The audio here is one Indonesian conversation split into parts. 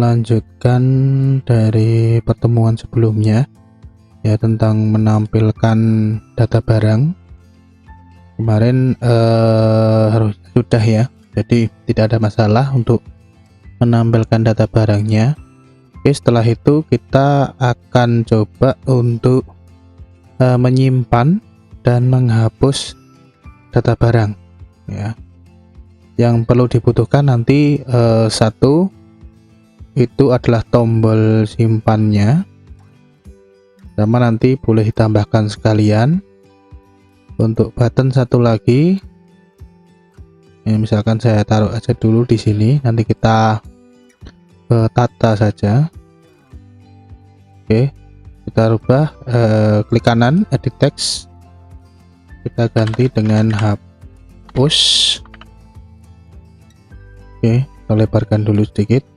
melanjutkan dari pertemuan sebelumnya ya, tentang menampilkan data barang. Kemarin harusnya sudah ya, jadi tidak ada masalah untuk menampilkan data barangnya. Oke, setelah itu kita akan coba untuk menyimpan dan menghapus data barang ya. Yang perlu dibutuhkan nanti satu itu adalah tombol simpannya, sama nanti boleh ditambahkan sekalian. Untuk button satu lagi ya, misalkan saya taruh aja dulu di sini, nanti kita tata saja. Oke, kita rubah klik kanan edit text, kita ganti dengan hapus. Oke, kita lebarkan dulu sedikit,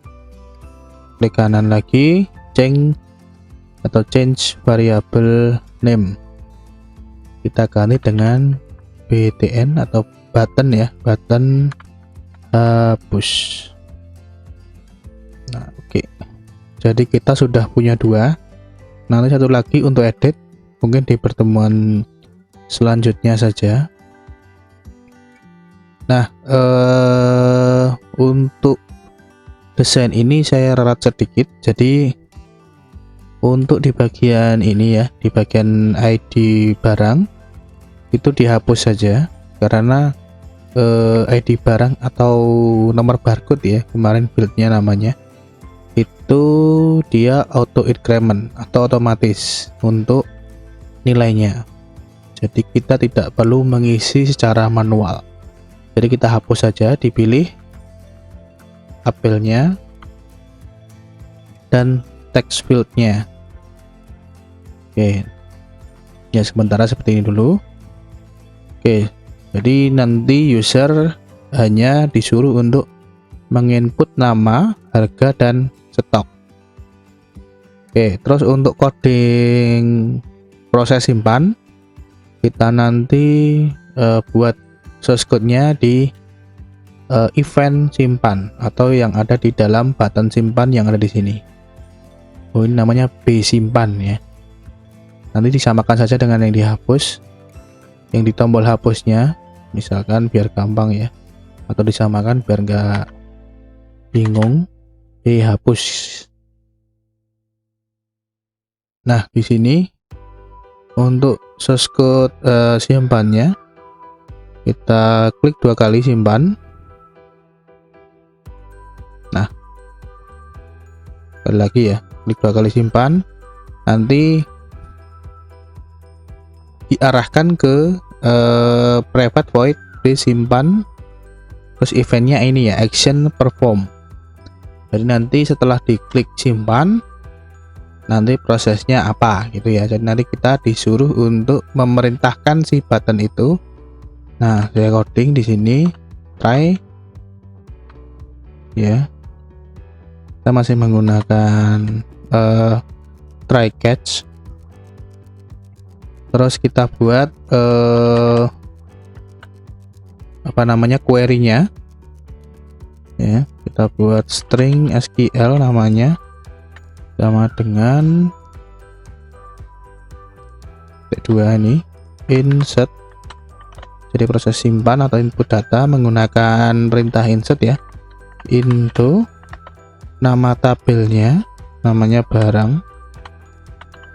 klik kanan lagi, change variable name, kita ganti dengan btn atau button ya, button hapus. Nah oke, jadi kita sudah punya dua. Nanti satu lagi untuk edit mungkin di pertemuan selanjutnya saja. Nah untuk desain ini saya ralat sedikit, jadi untuk di bagian ini ya, di bagian ID barang itu dihapus saja, karena ID barang atau nomor barcode ya, kemarin buildnya namanya itu dia auto increment atau otomatis untuk nilainya, jadi kita tidak perlu mengisi secara manual. Jadi kita hapus saja, dipilih tabelnya dan text fieldnya. Oke ya, sementara seperti ini dulu. Oke, jadi nanti user hanya disuruh untuk menginput nama, harga, dan stok. Oke, terus untuk coding proses simpan, kita nanti buat source code-nya di event simpan atau yang ada di dalam button simpan yang ada di sini. Oh, ini namanya B simpan ya. Nanti disamakan saja dengan yang dihapus, yang di tombol hapusnya misalkan biar gampang ya, atau disamakan biar nggak bingung, dihapus. Nah di sini untuk source code simpannya, kita klik dua kali simpan. Nah sekali lagi ya, klik dua kali simpan, nanti diarahkan ke private void disimpan, terus eventnya ini ya, action perform. Jadi nanti setelah diklik simpan, nanti prosesnya apa gitu ya. Jadi nanti kita disuruh untuk memerintahkan si button itu. Nah saya coding di sini try ya, kita masih menggunakan try catch. Terus kita buat apa namanya, query-nya ya, kita buat string SQL namanya, sama dengan kedua ini insert. Jadi proses simpan atau input data menggunakan perintah insert ya, into nama tabelnya namanya barang,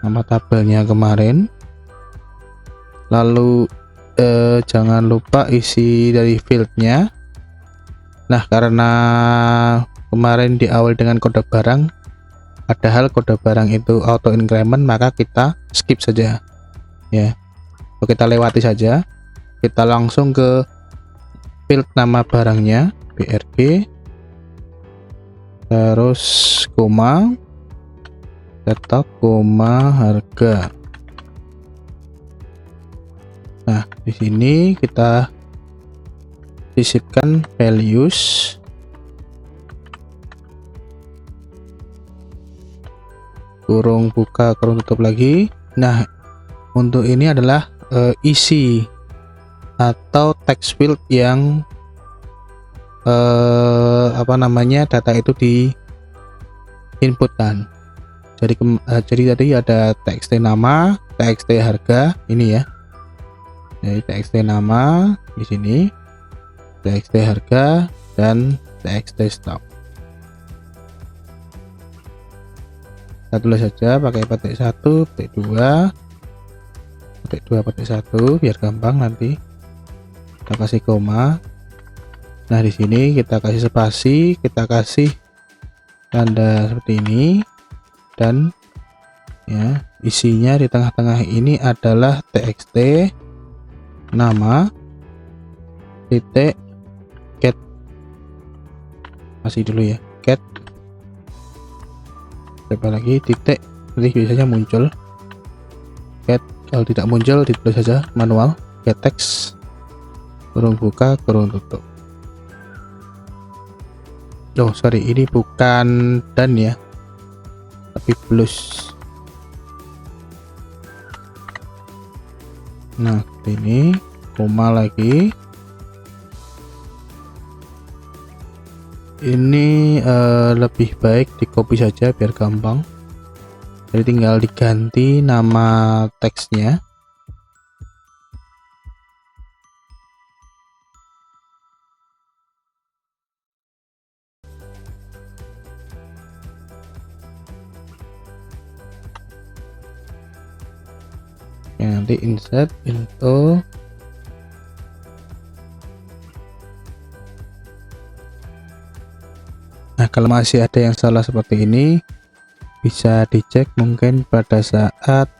nama tabelnya kemarin. Lalu jangan lupa isi dari fieldnya. Nah karena kemarin diawali dengan kode barang, padahal kode barang itu auto increment, maka kita skip saja ya, kita lewati saja. Kita langsung ke field nama barangnya, brg, terus koma, stok, koma, harga. Nah di sini kita sisipkan values, kurung buka kurung tutup lagi. Nah untuk ini adalah isi atau text field yang apa namanya, data itu inputkan. Jadi tadi ada txt nama, txt harga ini ya. Jadi txt nama di sini, txt harga dan txt stok. Kita tulis saja pakai petik 1, petik 2, petik 2, petik 1 biar gampang nanti. Kita kasih koma. Nah, di sini kita kasih spasi, kita kasih tanda seperti ini, dan ya isinya di tengah-tengah ini adalah txt nama titik get. Masih dulu ya, get. Coba lagi titik, nanti biasanya muncul get. Kalau tidak muncul ditulis saja manual get text kurung buka kurung tutup. Oh sorry, ini bukan dan ya, tapi plus. Nah ini koma lagi. Ini lebih baik di copy saja biar gampang. Jadi tinggal diganti nama teksnya. Ya, nanti insert into nah, kalau masih ada yang salah seperti ini bisa dicek mungkin pada saat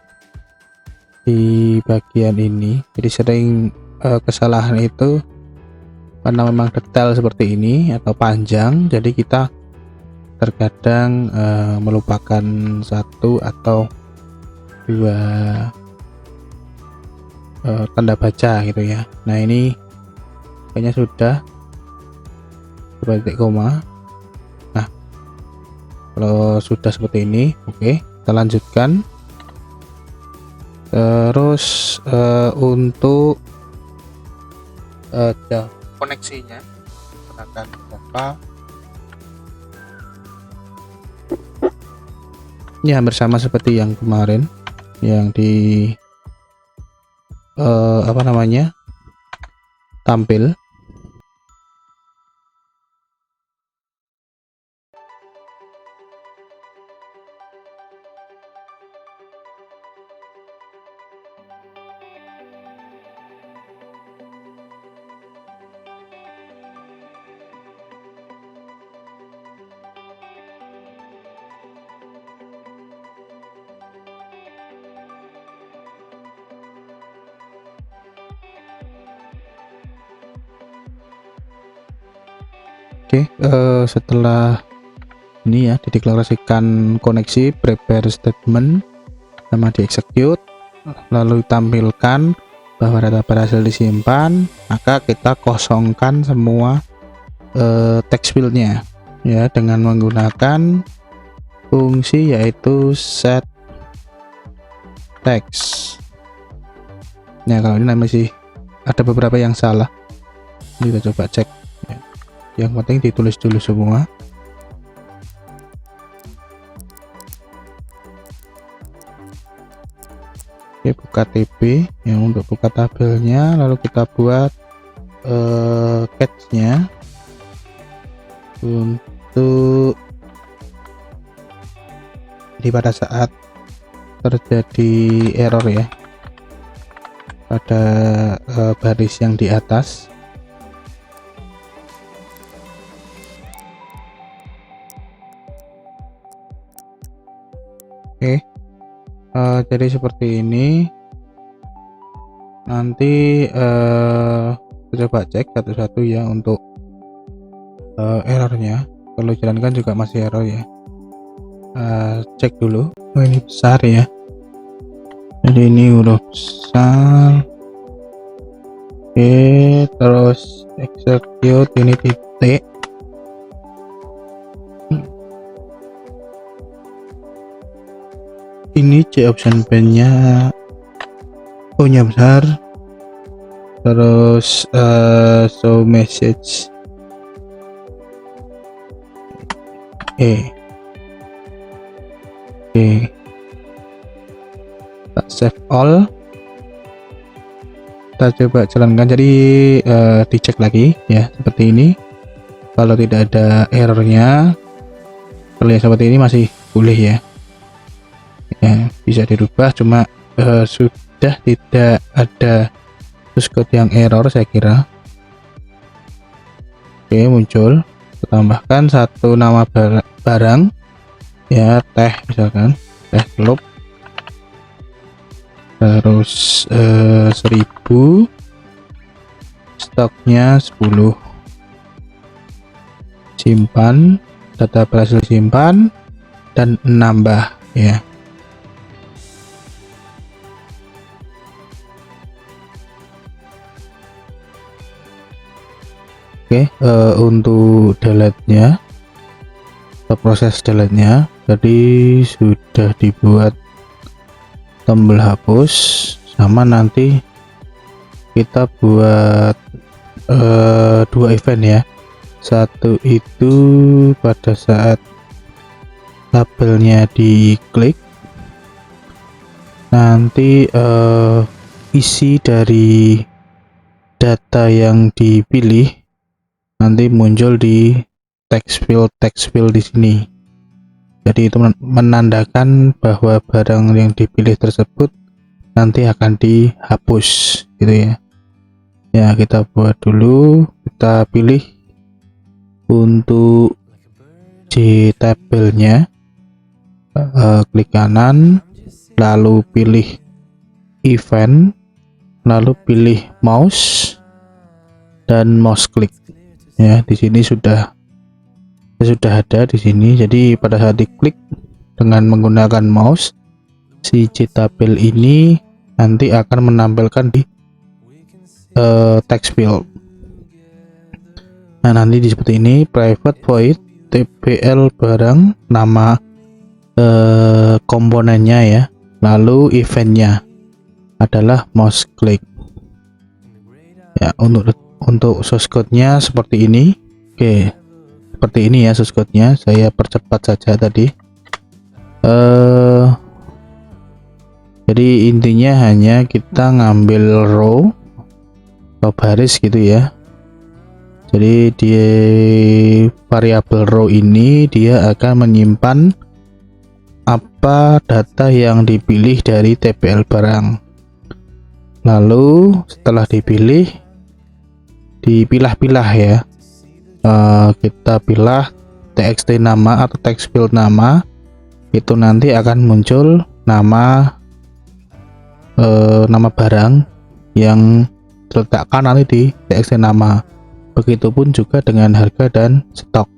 di bagian ini. Jadi sering kesalahan itu karena memang detail seperti ini atau panjang, jadi kita terkadang melupakan satu atau dua tanda baca gitu ya. Nah ini kayaknya sudah coba titik koma. Nah kalau sudah seperti ini, oke, kita lanjutkan. Terus untuk koneksinya gunakan Java. Ini hampir sama seperti yang kemarin yang di apa namanya tampil. Oke, setelah ini ya dideklarasikan koneksi, prepare statement sama di execute, lalu tampilkan bahwa data berhasil disimpan, maka kita kosongkan semua text fieldnya ya dengan menggunakan fungsi yaitu set text. Nah kalau ini masih ada beberapa yang salah, kita coba cek. Yang penting ditulis dulu semua. Oke, buka TB yang untuk buka tabelnya, lalu kita buat catch-nya untuk di pada saat terjadi error ya pada baris yang di atas. Oke, jadi seperti ini. Nanti kita coba cek satu-satu ya untuk errornya. Kalau jalankan juga masih error ya. Cek dulu. Oh ini besar ya. Jadi ini huruf besar. Oke, terus execute ini titik. Ini C option pen-nya O-nya besar, terus show message Oke, kita save all, kita coba jalankan. Jadi dicek lagi ya, seperti ini. Kalau tidak ada errornya, terlihat seperti ini, masih boleh ya. Ya, bisa dirubah, cuma sudah tidak ada source code yang error saya kira. Oke, muncul. Tambahkan satu nama barang ya, teh misalkan, teh klub, terus 1000, stoknya 10, simpan, data berhasil simpan dan nambah ya. Oke, untuk delete-nya, proses delete-nya tadi sudah dibuat tombol hapus, sama nanti kita buat dua event ya. Satu itu pada saat tabelnya diklik, nanti isi dari data yang dipilih nanti muncul di text field di sini. Jadi itu menandakan bahwa barang yang dipilih tersebut nanti akan dihapus gitu ya. Ya, kita buat dulu, kita pilih untuk J tabelnya, klik kanan, lalu pilih event, lalu pilih mouse dan mouse click. Ya, di sini sudah ada di sini. Jadi pada saat diklik dengan menggunakan mouse, si J tabel ini nanti akan menampilkan di text field. Nah, nanti di seperti ini, private void tbl barang, nama komponennya ya, lalu eventnya adalah mouse click ya. Untuk source code-nya seperti ini. Oke, seperti ini ya source code-nya. Saya percepat saja tadi. Jadi intinya hanya kita ngambil row atau baris gitu ya. Jadi di variabel row ini dia akan menyimpan apa data yang dipilih dari tbl barang. Lalu setelah dipilah-pilah ya, kita pilah txt nama atau text field nama, itu nanti akan muncul nama barang yang terletakkan nanti di txt nama. Begitupun juga dengan harga dan stok.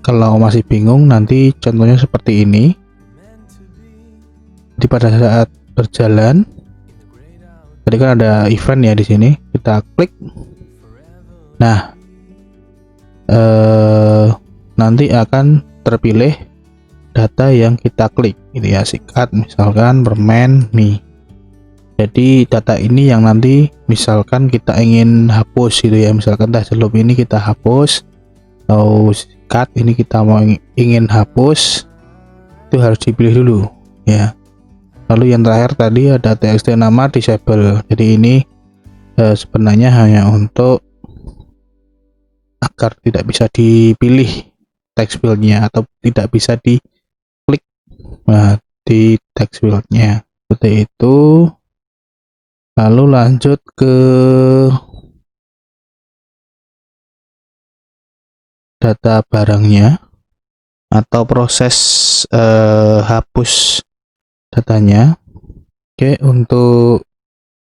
Kalau masih bingung, nanti contohnya seperti ini. Jadi pada saat berjalan, tadi kan ada event ya di sini, kita klik. Nah, nanti akan terpilih data yang kita klik, gitu ya, sikat misalkan permen mie. Jadi data ini yang nanti misalkan kita ingin hapus gitu ya, misalkan teh celup ini kita hapus, atau sikat ini kita mau ingin hapus, itu harus dipilih dulu ya. Lalu yang terakhir tadi ada txt nama disable. Jadi ini sebenarnya hanya untuk agar tidak bisa dipilih text fieldnya atau tidak bisa diklik di text fieldnya, seperti itu. Lalu lanjut ke data barangnya atau proses hapus datanya. Oke, untuk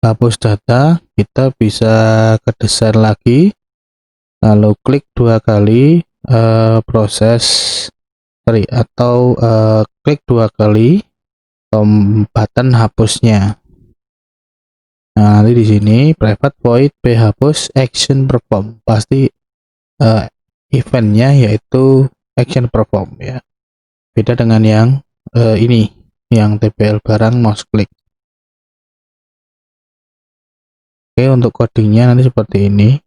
hapus data kita bisa ke desain lagi, lalu klik dua kali klik dua kali button hapusnya. Nah, nanti di sini private void phapus action perform, pasti eventnya yaitu action perform ya. Beda dengan yang ini, yang tbl barang mouse click. Oke, untuk codingnya nanti seperti ini.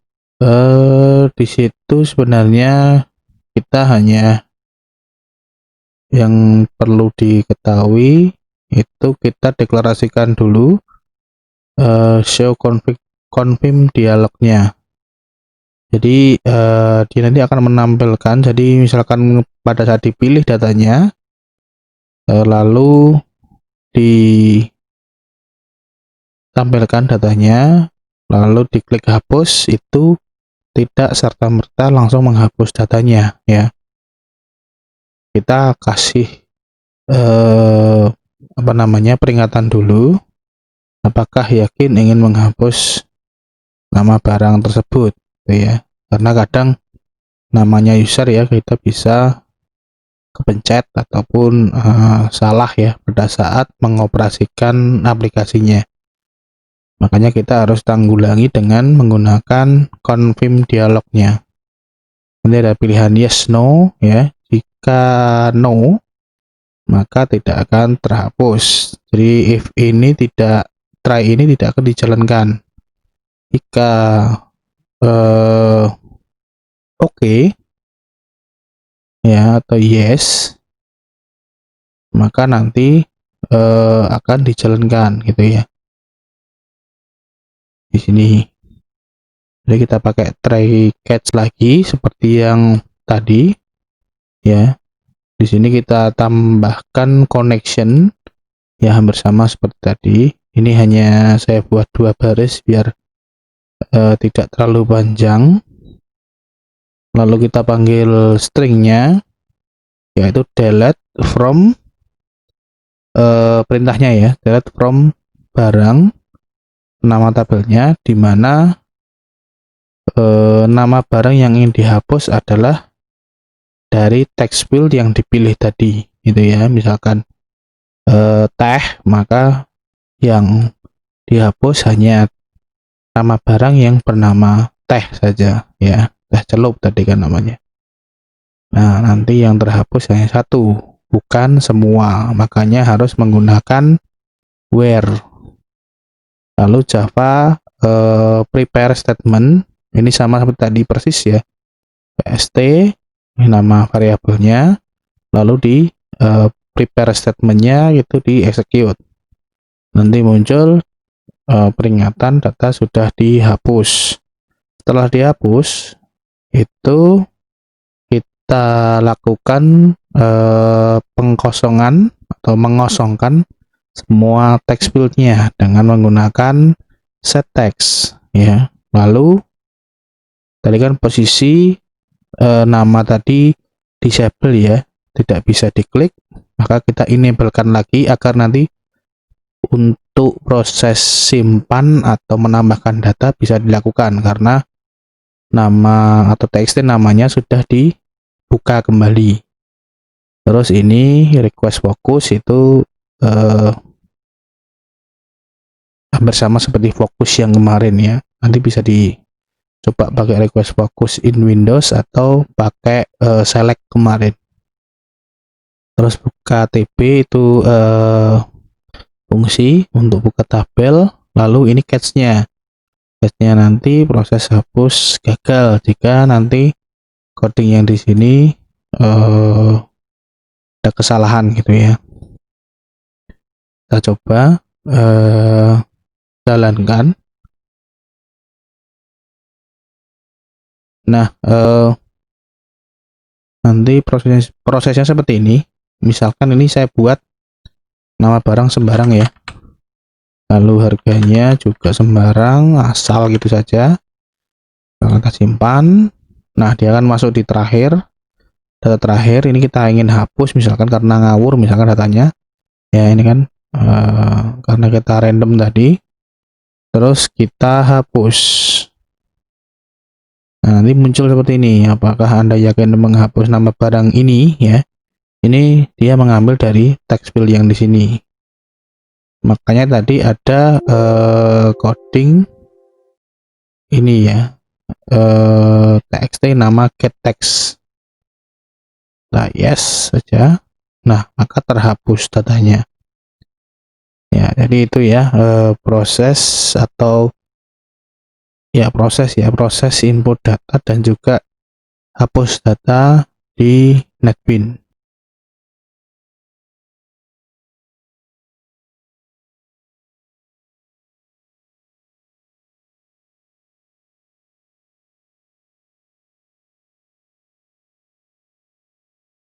Di situ sebenarnya kita hanya yang perlu diketahui itu kita deklarasikan dulu show confirm dialognya. Jadi dia nanti akan menampilkan, jadi misalkan pada saat dipilih datanya lalu ditampilkan datanya lalu diklik hapus, itu tidak serta-merta langsung menghapus datanya ya. Kita kasih peringatan dulu, apakah yakin ingin menghapus nama barang tersebut ya. Karena kadang namanya user ya, kita bisa kepencet ataupun salah ya pada saat mengoperasikan aplikasinya. Makanya kita harus tanggulangi dengan menggunakan confirm dialognya. Nanti ada pilihan yes no ya. Jika no, maka tidak akan terhapus. Jadi if ini tidak, try ini tidak akan dijalankan. Jika oke ya atau yes, maka nanti akan dijalankan gitu ya. Di sini. Jadi kita pakai try catch lagi seperti yang tadi ya. Di sini kita tambahkan connection ya, hampir sama seperti tadi. Ini hanya saya buat 2 baris biar tidak terlalu panjang. Lalu kita panggil stringnya yaitu delete from perintahnya ya, delete from barang nama tabelnya, di mana nama barang yang ingin dihapus adalah dari text field yang dipilih tadi gitu ya. Misalkan teh, maka yang dihapus hanya nama barang yang bernama teh saja ya, teh celup tadi kan namanya. Nah nanti yang terhapus hanya satu, bukan semua, makanya harus menggunakan where. Lalu Java prepare statement ini sama seperti tadi persis ya, pst ini nama variabelnya, lalu di prepare statementnya itu di execute, nanti muncul peringatan data sudah dihapus. Setelah dihapus itu kita lakukan pengkosongan atau mengosongkan semua text fieldnya dengan menggunakan set text ya. Lalu tadi kan posisi nama tadi disable ya, tidak bisa diklik, maka kita enablekan lagi agar nanti untuk proses simpan atau menambahkan data bisa dilakukan, karena nama atau txt namanya sudah dibuka kembali. Terus ini request focus itu hampir sama seperti fokus yang kemarin ya. Nanti bisa dicoba pakai request focus in Windows atau pakai select kemarin. Terus buka TB itu fungsi untuk buka tabel. Lalu ini catch-nya. Catch-nya nanti proses hapus gagal jika nanti coding yang di sini ada kesalahan gitu ya. Kita coba jalankan. Nah nanti prosesnya seperti ini. Misalkan ini saya buat nama barang sembarang ya, lalu harganya juga sembarang, asal gitu saja. Kita simpan. Nah dia akan masuk di terakhir, data terakhir. Ini kita ingin hapus misalkan karena ngawur misalkan datanya ya, ini kan karena kita random tadi, terus kita hapus. Nah nanti muncul seperti ini, apakah Anda yakin menghapus nama barang ini ya. Ini dia mengambil dari text field yang di sini. Makanya tadi ada coding ini ya, txt nama get text. Nah yes saja. Nah maka terhapus datanya. Ya jadi itu ya proses atau ya proses input data dan juga hapus data di NetBeans.